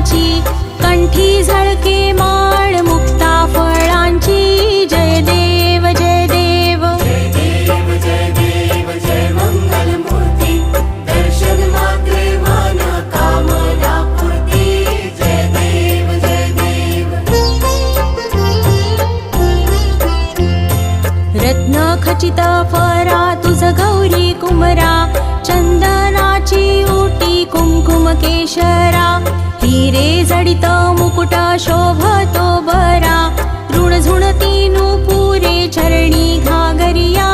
फुलाची, कंठी झळके माळ मुक्ता फळांची. जय देव जय देव जय देव जय देव जय मंगल मूर्ती, दर्शन मात्रे मन कामना पूर्ती. जय देव जय देव. रत्न खचित फरा तुझ गौरी कुमरा, चंदनाची ओटी कुंकुम केशरा. हिरे जडित मुकुट शोभतो बरा, ऋण झुणती नुपुरे चरणी घागरिया.